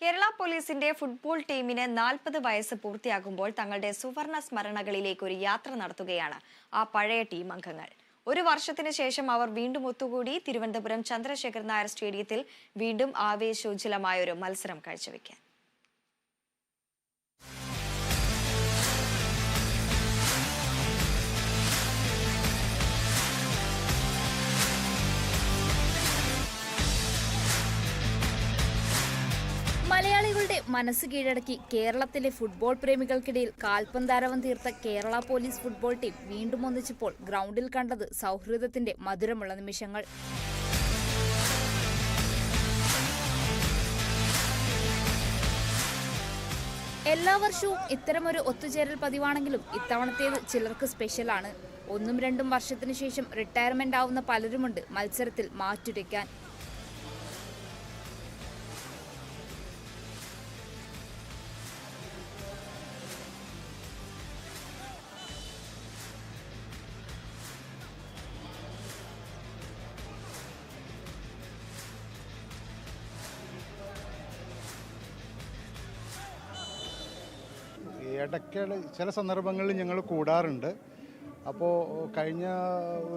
കേരള പോലീസിന്റെ ഫുട്ബോൾ ടീമിന് 40 വയസ്സ് പൂർത്തിയാകുമ്പോൾ തങ്ങളുടെ സുവർണ സ്മരണകളിലേക്ക് ഒരു യാത്ര നടത്തുകയാണ് ആ പഴയ ടീം അംഗങ്ങൾ. ഒരു വർഷത്തിന് ശേഷം അവർ വീണ്ടും ഒത്തുകൂടി തിരുവനന്തപുരം ചന്ദ്രശേഖർ നായർ സ്റ്റേഡിയത്തിൽ വീണ്ടും ആവേശോജ്വലമായ ഒരു മത്സരം കാഴ്ചവെക്കാൻ. മലയാളികളുടെ മനസ്സ് കീഴടക്കി കേരളത്തിലെ ഫുട്ബോൾ പ്രേമികൾക്കിടയിൽ കാൽപന്താരവം തീർത്ത കേരള പോലീസ് ഫുട്ബോൾ ടീം വീണ്ടും ഒന്നിച്ചപ്പോൾ ഗ്രൗണ്ടിൽ കണ്ടത് സൗഹൃദത്തിന്റെ മധുരമുള്ള നിമിഷങ്ങൾ. എല്ലാ വർഷവും ഇത്തരമൊരു ഒത്തുചേരൽ പതിവാണെങ്കിലും ഇത്തവണത്തേത് ചിലർക്ക് സ്പെഷ്യലാണ്. 1-2 വർഷത്തിനു ശേഷം റിട്ടയർമെന്റ് ആവുന്ന പലരുമുണ്ട് മത്സരത്തിൽ മാറ്റുരയ്ക്കാൻ. ഇടയ്ക്ക് ചില സന്ദർഭങ്ങളിൽ ഞങ്ങൾ കൂടാറുണ്ട്. അപ്പോൾ കഴിഞ്ഞ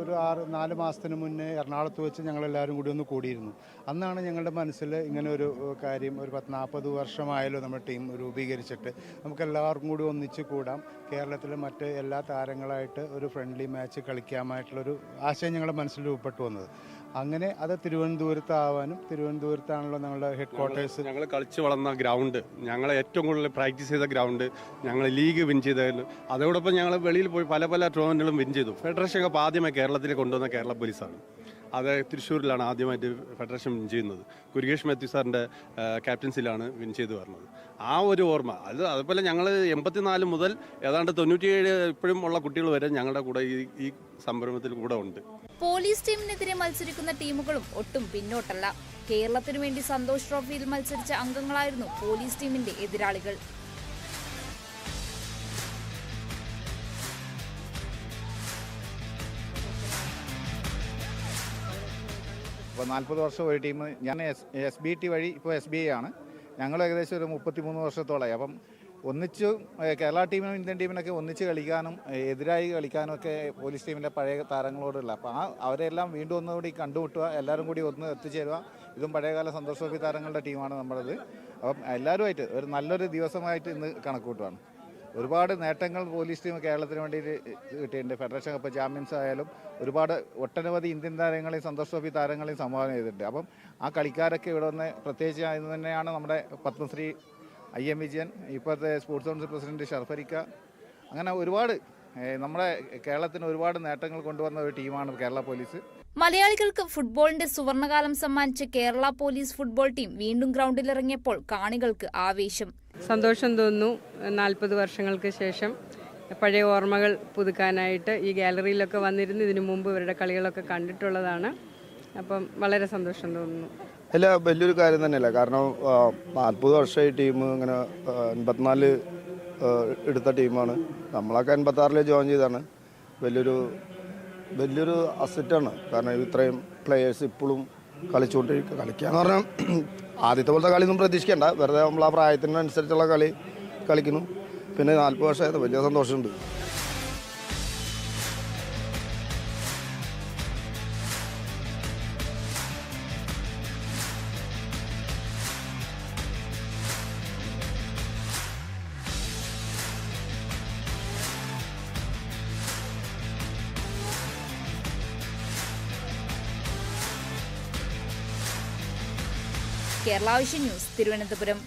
ഒരു 4 മാസത്തിന് മുന്നേ എറണാകുളത്ത് വെച്ച് ഞങ്ങളെല്ലാവരും കൂടി ഒന്ന് കൂടിയിരുന്നു. അന്നാണ് ഞങ്ങളുടെ മനസ്സിൽ ഇങ്ങനെ ഒരു കാര്യം, ഒരു 40 വർഷമായാലും നമ്മുടെ ടീം രൂപീകരിച്ചിട്ട് നമുക്കെല്ലാവർക്കും കൂടി ഒന്നിച്ച് കൂടാം, കേരളത്തിലെ മറ്റ് എല്ലാ താരങ്ങളായിട്ട് ഒരു ഫ്രണ്ട്ലി മാച്ച് കളിക്കാമായിട്ടുള്ളൊരു ആശയം ഞങ്ങളുടെ മനസ്സിൽ രൂപപ്പെട്ടു വന്നത്. അങ്ങനെ അത് തിരുവനന്തപുരത്താവാനും, തിരുവനന്തപുരത്താണല്ലോ ഞങ്ങളുടെ ഹെഡ് ക്വാർട്ടേഴ്സ്. ഞങ്ങൾ കളിച്ച് വളർന്ന ഗ്രൗണ്ട്, ഞങ്ങൾ ഏറ്റവും കൂടുതൽ പ്രാക്ടീസ് ചെയ്ത ഗ്രൗണ്ട്, ഞങ്ങൾ ലീഗ് വിൻ ചെയ്തായിരുന്നു. അതോടൊപ്പം ഞങ്ങൾ വെളിയിൽ പോയി പല ടൂർണമെന്റുകളും വിൻ ചെയ്തു. ഫെഡറേഷൻ കപ്പ് ആദ്യമായി കേരളത്തിൽ കൊണ്ടുവന്ന കേരള പോലീസാണ്. അത് തൃശ്ശൂരിലാണ് ആദ്യമായിട്ട് ഫെഡറേഷൻ വിൻ ചെയ്യുന്നത്. കുരുകേഷ് മാത്യു സാറിൻ്റെ ക്യാപ്റ്റൻസിലാണ് വിൻ ചെയ്ത് വരുന്നത്. ആ ഒരു ഓർമ്മ അതുപോലെ ഞങ്ങൾ 84 മുതൽ ഏതാണ്ട് 97 ഇപ്പോഴും ഉള്ള കുട്ടികൾ വരെ ഞങ്ങളുടെ കൂടെ ഈ സംരംഭത്തിൽ കൂടെ ഉണ്ട്. പോലീസ് ടീമിനെതിരെ മത്സരിക്കുന്ന ടീമുകളും ഒട്ടും പിന്നോട്ടല്ല. കേരളത്തിനു വേണ്ടി സന്തോഷ് ട്രോഫിയിൽ മത്സരിച്ച അംഗങ്ങളായിരുന്നു പോലീസ് ടീമിന്റെ എതിരാളികൾ. ഇപ്പോൾ 40 വർഷം ഒരു ടീം. ഞാൻ SBT വഴി ഇപ്പോൾ SBI ആണ്. ഞങ്ങൾ ഏകദേശം ഒരു 33 വർഷത്തോളമായി. അപ്പം ഒന്നിച്ച് കേരള ടീമിനും ഇന്ത്യൻ ടീമിനൊക്കെ ഒന്നിച്ച് കളിക്കാനും എതിരായി കളിക്കാനും ഒക്കെ പോലീസ് ടീമിൻ്റെ പഴയ താരങ്ങളോടുള്ള. അപ്പോൾ അവരെല്ലാം വീണ്ടും ഒന്നുകൂടി കണ്ടുമുട്ടുക, എല്ലാവരും കൂടി ഒന്ന് എത്തിച്ചേരുക. ഇതും പഴയകാല സന്തോഷ് ട്രോഫി താരങ്ങളുടെ ടീമാണ് നമ്മുടേത്. അപ്പം എല്ലാവരുമായിട്ട് ഒരു നല്ലൊരു ദിവസമായിട്ട് ഇന്ന് കണക്കൂട്ടുകയാണ്. ഒരുപാട് നേട്ടങ്ങൾ പോലീസ് ടീം കേരളത്തിന് വേണ്ടിയിട്ട് കിട്ടിയിട്ടുണ്ട്. ഫെഡറേഷൻ കപ്പ്, ചാമ്പ്യൻസ് ആയാലും ഒട്ടനവധി ഇന്ത്യൻ താരങ്ങളെയും സന്തോഷ് ട്രോഫി താരങ്ങളെയും സംഭാവന ചെയ്തിട്ടുണ്ട്. അപ്പം ആ കളിക്കാരൊക്കെ ഇവിടെ വന്ന്, പ്രത്യേകിച്ച് ഇത് തന്നെയാണ് നമ്മുടെ പത്മശ്രീ IM വിജയൻ, ഇപ്പോഴത്തെ സ്പോർട്സ് കൗൺസിൽ പ്രസിഡന്റ് ഷർഫരിക്ക, അങ്ങനെ ഒരുപാട് നമ്മുടെ കേരളത്തിന് ഒരുപാട് നേട്ടങ്ങൾ കൊണ്ടുവന്ന ഒരു ടീമാണ് കേരള പോലീസ്. മലയാളികൾക്ക് ഫുട്ബോളിന്റെ സുവർണകാലം സമ്മാനിച്ച കേരള പോലീസ് ഫുട്ബോൾ ടീം വീണ്ടും ഗ്രൗണ്ടിലിറങ്ങിയപ്പോൾ കാണികൾക്ക് ആവേശം. സന്തോഷം തോന്നുന്നു. 40 വർഷങ്ങൾക്ക് ശേഷം പഴയ ഓർമ്മകൾ പുതുക്കാനായിട്ട് ഈ ഗാലറിയിലൊക്കെ വന്നിരുന്ന് ഇതിനു മുമ്പ് ഇവരുടെ കളികളൊക്കെ കണ്ടിട്ടുള്ളതാണ്. അപ്പം വളരെ സന്തോഷം തോന്നുന്നു. അല്ല, വലിയൊരു കാര്യം തന്നെയല്ല. കാരണം 40 വർഷമായി ടീം ഇങ്ങനെ 84 എടുത്ത ടീമാണ്. നമ്മളൊക്കെ 86 ജോയിൻ ചെയ്താണ്. വലിയൊരു അസറ്റാണ്. കാരണം ഇത്രയും പ്ലെയേഴ്സ് ഇപ്പോഴും കളിച്ചുകൊണ്ടിരിക്കുക. കളിക്കാന്ന് പറഞ്ഞാൽ ആദ്യത്തെ പോലത്തെ കളിയൊന്നും പ്രതീക്ഷിക്കേണ്ട. വെറുതെ നമ്മൾ ആ പ്രായത്തിനനുസരിച്ചുള്ള കളി കളിക്കുന്നു. പിന്നെ 40 വർഷമായത് വലിയ സന്തോഷമുണ്ട്. Kerala vision news, Thiruvananthapuram.